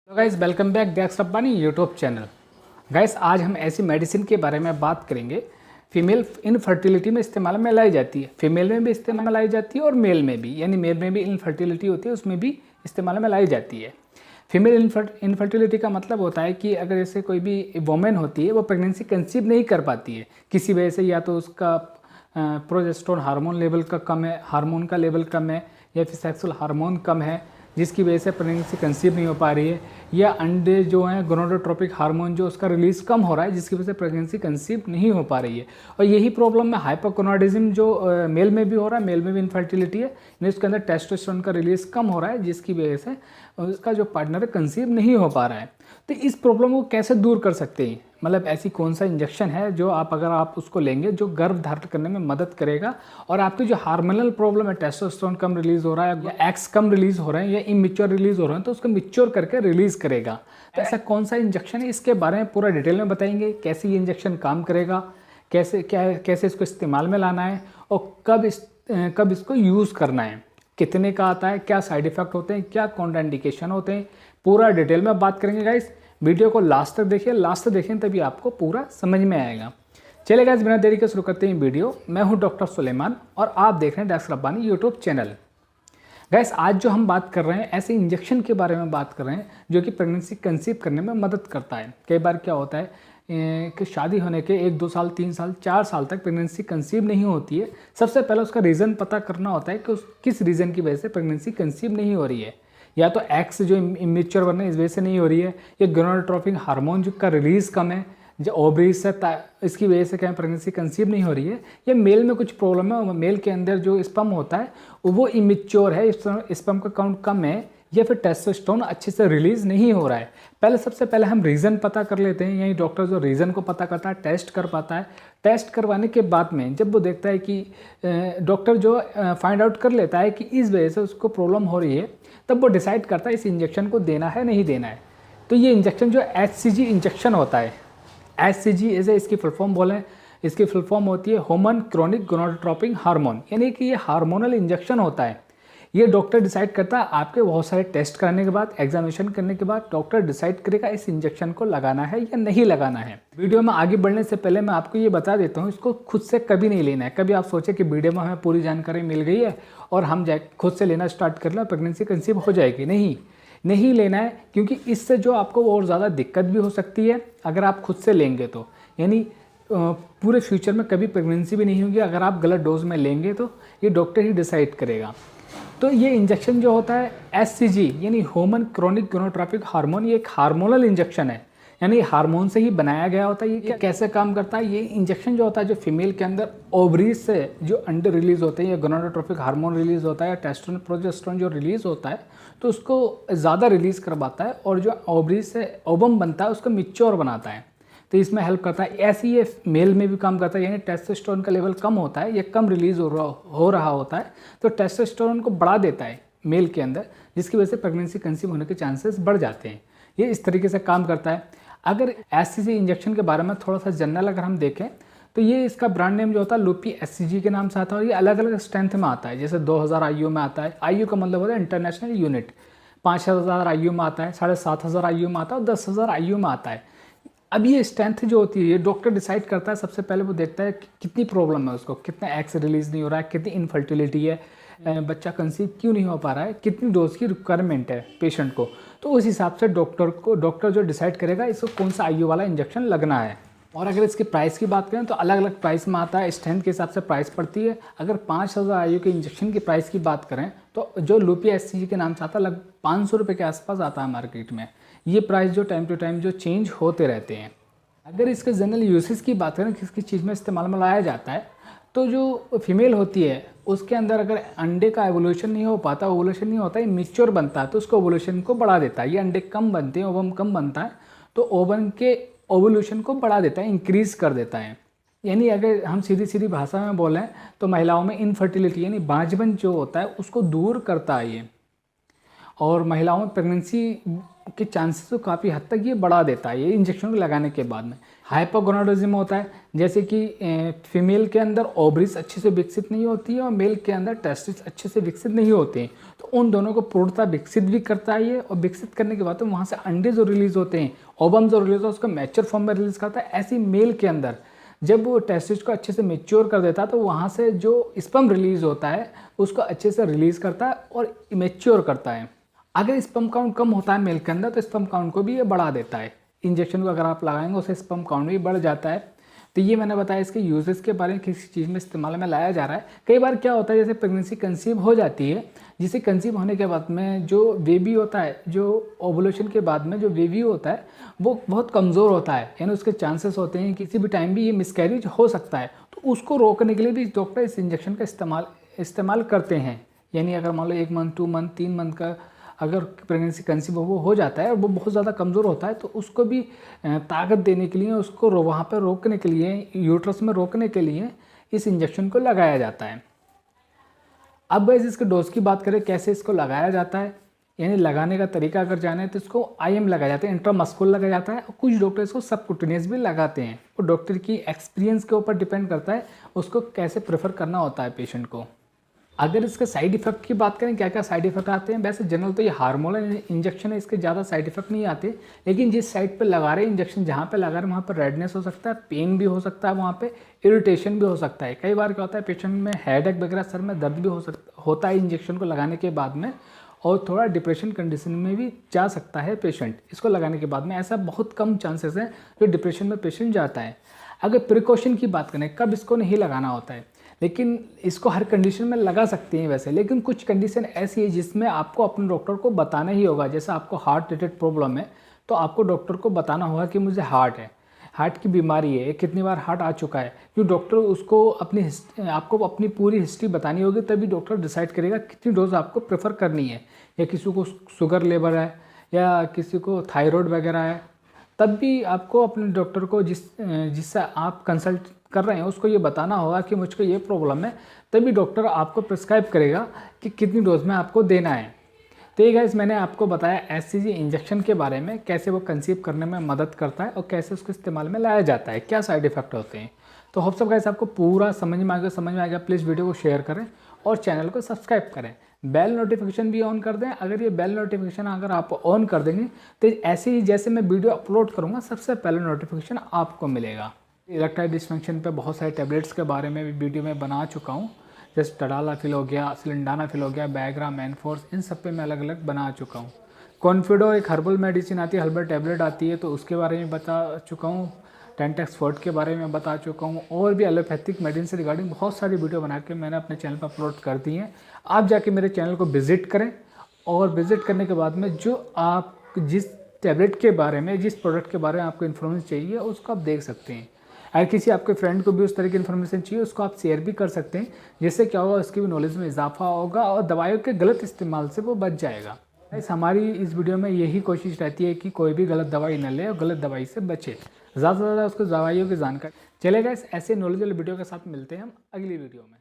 तो guys welcome back डैक्स Rabbani YouTube channel. Guys आज हम ऐसी मेडिसिन के बारे में बात करेंगे फीमेल इनफर्टिलिटी में इस्तेमाल में लाई जाती है, फीमेल में भी इस्तेमाल में लाई जाती है और मेल में भी, यानी मेल में भी इनफर्टिलिटी होती है उसमें भी इस्तेमाल में लाई जाती है। फीमेल इनफर्टिलिटी का मतलब होता है कि अगर जैसे कोई भी वोमेन होती है वो प्रेगनेंसी कंसीव नहीं कर पाती है किसी वजह से, या तो उसका प्रोजेस्टेरोन हार्मोन लेवल का कम है, हार्मोन का लेवल कम है, या फिर सेक्सुअल हार्मोन कम है जिसकी वजह से प्रेगनेंसी कंसीव नहीं हो पा रही है, या अंडे जो हैं गोनाडोट्रोपिक हार्मोन जो उसका रिलीज कम हो रहा है जिसकी वजह से प्रेगनेंसी कंसीव नहीं हो पा रही है। और यही प्रॉब्लम में हाइपोगोनाडिज्म जो मेल में भी हो रहा है, मेल में भी इनफर्टिलिटी है, यानी उसके अंदर टेस्टोस्टेरोन का रिलीज कम हो रहा है जिसकी वजह से उसका जो पार्टनर है कंसीव नहीं हो पा रहा है। तो इस प्रॉब्लम को कैसे दूर कर सकते हैं, मतलब ऐसी कौन सा इंजेक्शन है जो अगर आप उसको लेंगे जो गर्भ धारण करने में मदद करेगा और आपकी जो हार्मोनल प्रॉब्लम है, टेस्टोस्टेरोन कम रिलीज हो रहा है या एक्स कम रिलीज हो रहे हैं या इमेच्योर रिलीज हो रहे हैं, तो उसको मिच्योर करके रिलीज करेगा। तो ऐसा कौन सा इंजेक्शन है इसके बारे में पूरा डिटेल में बताएंगे, कैसे ये इंजेक्शन काम करेगा, कैसे इसको इस्तेमाल में लाना है और कब इसको यूज़ करना है, कितने का आता है, क्या साइड इफेक्ट होते हैं, क्या कॉन्ट्राइंडिकेशन होते हैं, पूरा डिटेल में बात करेंगे गाइस। वीडियो को लास्ट तक देखिए, लास्ट तक देखें तभी आपको पूरा समझ में आएगा। चलिए गाइस बिना देरी के शुरू करते हैं वीडियो। मैं हूं डॉक्टर सुलेमान और आप देख रहे हैं डैक्स रब्बानी यूट्यूब चैनल। गाइस आज जो हम बात कर रहे हैं ऐसे इंजेक्शन के बारे में बात कर रहे हैं जो कि प्रेगनेंसी कंसीव करने में मदद करता है। कई बार क्या होता है कि शादी होने के 1, 2 साल, 3 साल, 4 साल तक प्रेगनेंसी कंसीव नहीं होती है। सबसे पहले उसका रीज़न पता करना होता है कि किस रीज़न की वजह से प्रेगनेंसी कंसीव नहीं हो रही है। या तो एक्स जो इमेच्योर बनना है इस वजह से नहीं हो रही है, या गोनाडोट्रोपिक हार्मोन जो का रिलीज़ कम है जो ओवरीज से इसकी वजह से क्या प्रेगनेंसी कंसीव नहीं हो रही है, या मेल में कुछ प्रॉब्लम है, मेल के अंदर जो स्पर्म होता है वो इमेच्योर है, स्पर्म का काउंट कम है, या फिर टेस्टोस्टेरोन अच्छे से रिलीज नहीं हो रहा है। सबसे पहले हम रीज़न पता कर लेते हैं, यही डॉक्टर जो रीज़न को पता करता है टेस्ट कर पाता है। टेस्ट करवाने के बाद में जब वो देखता है कि डॉक्टर जो फाइंड आउट कर लेता है कि इस वजह से उसको प्रॉब्लम हो रही है, तब वो डिसाइड करता है इस इंजेक्शन को देना है नहीं देना है। तो ये इंजेक्शन जो HCG इंजेक्शन होता है, HCG ऐसे इसकी फुल फॉर्म बोलें, इसकी फुल फॉर्म होती है ह्यूमन क्रोनिक गोनाडोट्रोपिक हार्मोन, यानी कि ये हार्मोनल इंजेक्शन होता है। ये डॉक्टर डिसाइड करता है आपके बहुत सारे टेस्ट करने के बाद, एग्जामिनेशन करने के बाद डॉक्टर डिसाइड करेगा इस इंजेक्शन को लगाना है या नहीं लगाना है। वीडियो में आगे बढ़ने से पहले मैं आपको ये बता देता हूँ, इसको खुद से कभी नहीं लेना है। कभी आप सोचे कि वीडियो में हमें पूरी जानकारी मिल गई है और हम खुद से लेना स्टार्ट कर लें, प्रेगनेंसी कंसीव हो जाएगी, नहीं लेना है, क्योंकि इससे जो आपको और ज़्यादा दिक्कत भी हो सकती है अगर आप खुद से लेंगे तो, यानी पूरे फ्यूचर में कभी प्रेगनेंसी भी नहीं होगी अगर आप गलत डोज में लेंगे। तो ये डॉक्टर ही डिसाइड करेगा। तो ये इंजेक्शन जो होता है HCG यानी ह्यूमन क्रोनिक गोनाडोट्रोपिक हार्मोन, ये एक हार्मोनल इंजेक्शन है, यानी हार्मोन से ही बनाया गया होता है। ये कैसे काम करता है, ये इंजेक्शन जो होता है जो फीमेल के अंदर ओवरीज से जो अंडे रिलीज होते हैं या गोनाडोट्रोपिक हार्मोन रिलीज होता है या टेस्टोस्टेरोन प्रोजेस्टेरोन जो रिलीज होता है तो उसको ज़्यादा रिलीज करवाता है और जो ओवरीज से ओवम बनता है उसको मिच्योर बनाता है। तो इसमें हेल्प करता है। ऐसे ये मेल में भी काम करता है, यानी टेस्टोस्टेरोन का लेवल कम होता है या कम रिलीज हो रहा होता है तो टेस्टोस्टेरोन को बढ़ा देता है मेल के अंदर, जिसकी वजह से प्रेगनेंसी कंसीव होने के चांसेस बढ़ जाते हैं। ये इस तरीके से काम करता है। अगर HCG इंजेक्शन के बारे में थोड़ा सा जनरल अगर हम देखें तो ये इसका ब्रांड नेम जो होता है लूपी HCG के नाम से आता है और ये अलग अलग स्ट्रेंथ में आता है। जैसे 2000 IU में आता है, IU का मतलब होता है इंटरनेशनल यूनिट, 5000 IU में आता है, 7500 IU में आता है और 10,000 IU में आता है। अब ये स्ट्रेंथ जो होती है ये डॉक्टर डिसाइड करता है। सबसे पहले वो देखता है कि कितनी प्रॉब्लम है उसको, कितना एक्स रिलीज नहीं हो रहा है, कितनी इनफर्टिलिटी है, बच्चा कंसीव क्यों नहीं हो पा रहा है, कितनी डोज की रिक्वायरमेंट है पेशेंट को। तो उस हिसाब से डॉक्टर जो डिसाइड करेगा इसको कौन सा IU वाला इंजेक्शन लगना है। और अगर इसके प्राइस की बात करें तो अलग अलग प्राइस में आता है, स्ट्रेंथ के हिसाब से प्राइस पड़ती है। अगर 5000 IU के इंजेक्शन की प्राइस की बात करें तो जो लूपी HCG के नाम से आता है लगभग 500 रुपये के आसपास आता है मार्केट में। ये प्राइस जो टाइम टू टाइम जो चेंज होते रहते हैं। अगर इसके जनरल यूसेज की बात करें किस किस चीज़ में इस्तेमाल में लाया जाता है, तो जो फीमेल होती है उसके अंदर अगर अंडे का एवोल्यूशन नहीं हो पाता, ओवुलेशन नहीं होता, इमेच्योर बनता है तो उसको ओवुलेशन को बढ़ा देता है। ये अंडे कम बनते हैं, ओवम कम बनता है तो ओवम के ओवुलेशन को बढ़ा देता है, इंक्रीज कर देता है। यानी अगर हम सीधी भाषा में बोलें तो महिलाओं में इनफर्टिलिटी यानी बांझपन जो होता है उसको दूर करता है ये, और महिलाओं में प्रेगनेंसी के चांसेस को काफ़ी हद तक ये बढ़ा देता है ये इंजेक्शन को लगाने के बाद में। हाइपोगोनाडोजिज्म होता है, जैसे कि फीमेल के अंदर ओवरीज अच्छे से विकसित नहीं होती है और मेल के अंदर टेस्टिस अच्छे से विकसित नहीं होते हैं, तो उन दोनों को पूर्णतः विकसित भी करता है ये, और विकसित करने के बाद तो वहाँ से अंडे जो रिलीज होते हैं, ओवम जो रिलीज होता है उसको मैच्योर फॉर्म में रिलीज करता है। ऐसी मेल के अंदर जब वो टेस्टिस को अच्छे से मैच्योर कर देता है तो वहाँ से जो स्पर्म रिलीज होता है उसको अच्छे से रिलीज करता है और मैच्योर करता है। अगर स्पर्म काउंट कम होता है मेल के अंदर तो स्पर्म काउंट को भी ये बढ़ा देता है। इंजेक्शन को अगर आप लगाएंगे उससे स्पर्म काउंट भी बढ़ जाता है। तो ये मैंने बताया इसके यूजेस के बारे में, किसी चीज़ में इस्तेमाल में लाया जा रहा है। कई बार क्या होता है, जैसे प्रेगनेंसी कंसीव हो जाती है, जिसे कंसीव होने के बाद में जो बेबी होता है, जो ओवुलेशन के बाद में जो बेबी होता है वो बहुत कमज़ोर होता है, यानी उसके चांसेस होते हैं किसी भी टाइम भी ये मिसकैरेज हो सकता है। तो उसको रोकने के लिए भी डॉक्टर इस इंजेक्शन का इस्तेमाल करते हैं। यानी अगर मान लो 1 मंथ, 2 मंथ, 3 मंथ का अगर प्रेगनेंसी कंसीव वो हो जाता है और वो बहुत ज़्यादा कमज़ोर होता है तो उसको भी ताकत देने के लिए, उसको वहाँ पर रोकने के लिए, यूट्रस में रोकने के लिए इस इंजेक्शन को लगाया जाता है। अब गाइस इसके डोज की बात करें, कैसे इसको लगाया जाता है, यानी लगाने का तरीका अगर जाने तो इसको IM लगाया जाता है, इंट्रामस्कुलर लगाया जाता है, और कुछ डॉक्टर इसको सबकुटेनियस भी लगाते हैं। वो डॉक्टर की एक्सपीरियंस के ऊपर डिपेंड करता है उसको कैसे प्रेफर करना होता है पेशेंट को। अगर इसके साइड इफेक्ट की बात करें, क्या क्या साइड इफेक्ट आते हैं, वैसे जनरल तो ये हार्मोनल इंजेक्शन है, इसके ज़्यादा साइड इफेक्ट नहीं आते, लेकिन जिस साइड पे लगा रहे हैं इंजेक्शन, जहाँ पे लगा रहे हैं वहाँ पर रेडनेस हो सकता है, पेन भी हो सकता है, वहाँ पे इरिटेशन भी हो सकता है। कई बार क्या होता है पेशेंट में हेडेक वगैरह, सर में दर्द भी होता है इंजेक्शन को लगाने के बाद में, और थोड़ा डिप्रेशन कंडीशन में भी जा सकता है पेशेंट इसको लगाने के बाद में। ऐसा बहुत कम चांसेस है जो डिप्रेशन में पेशेंट जाता है। अगर प्रिकॉशन की बात करें, कब इसको नहीं लगाना होता है, लेकिन इसको हर कंडीशन में लगा सकते हैं वैसे, लेकिन कुछ कंडीशन ऐसी है जिसमें आपको अपने डॉक्टर को बताना ही होगा। जैसे आपको हार्ट रिलेटेड प्रॉब्लम है तो आपको डॉक्टर को बताना होगा कि मुझे हार्ट की बीमारी है, कितनी बार हार्ट आ चुका है, क्यों डॉक्टर उसको आपको अपनी पूरी हिस्ट्री बतानी होगी, तभी डॉक्टर डिसाइड करेगा कितनी डोज आपको प्रेफर करनी है। या किसी को शुगर लेवल है या किसी को थायराइड वगैरह है, तब भी आपको अपने डॉक्टर को जिससे आप कंसल्ट कर रहे हैं उसको ये बताना होगा कि मुझको ये प्रॉब्लम है, तभी डॉक्टर आपको प्रिस्क्राइब करेगा कि कितनी डोज में आपको देना है। तो ये गाइस मैंने आपको बताया SCG इंजेक्शन के बारे में, कैसे वो कंसीव करने में मदद करता है और कैसे उसको इस्तेमाल में लाया जाता है, क्या साइड इफेक्ट होते हैं। तो होप सब गाइस आपको पूरा समझ में आ गया। प्लीज़ वीडियो को शेयर करें और चैनल को सब्सक्राइब करें, बेल नोटिफिकेशन भी ऑन कर दें। अगर ये बेल नोटिफिकेशन अगर आप ऑन कर देंगे तो ऐसे ही जैसे मैं वीडियो अपलोड करूँगा सबसे पहले नोटिफिकेशन आपको मिलेगा। इरेक्टाइल डिस्फंक्शन पे बहुत सारे टैबलेट्स के बारे में भी वीडियो में बना चुका हूँ, जैसे टडालाफिल हो गया, सिलिंडानाफिल हो गया, बैग्रा, मैनफोर्स, इन सब पे मैं अलग अलग बना चुका हूँ। कॉन्फिडो एक हर्बल मेडिसिन आती है, हर्बल टैबलेट आती है, तो उसके बारे में बता चुका हूँ। टेंटेक्स फोर्ट के बारे में बता चुका हूँ, और भी एलोपैथिक मेडिसिन से रिगार्डिंग बहुत सारी वीडियो बना के मैंने अपने चैनल पर अपलोड कर दी हैं। आप जाके मेरे चैनल को विज़िट करें, और विज़िट करने के बाद में जो आप जिस टैबलेट के बारे में, जिस प्रोडक्ट के बारे में आपको इन्फॉर्मेशन चाहिए उसको आप देख सकते हैं। अगर किसी आपके फ्रेंड को भी उस तरह की इन्फॉर्मेशन चाहिए उसको आप शेयर भी कर सकते हैं, जिससे क्या होगा उसकी भी नॉलेज में इजाफा होगा और दवाइयों के गलत इस्तेमाल से वो बच जाएगा। हमारी इस वीडियो में यही कोशिश रहती है कि कोई भी गलत दवाई न ले और गलत दवाई से बचे, ज़्यादा से ज़्यादा उसको दवाइयों की जानकारी। चलेगा, ऐसे नॉलेजेबल वीडियो के साथ मिलते हैं हम अगली वीडियो में।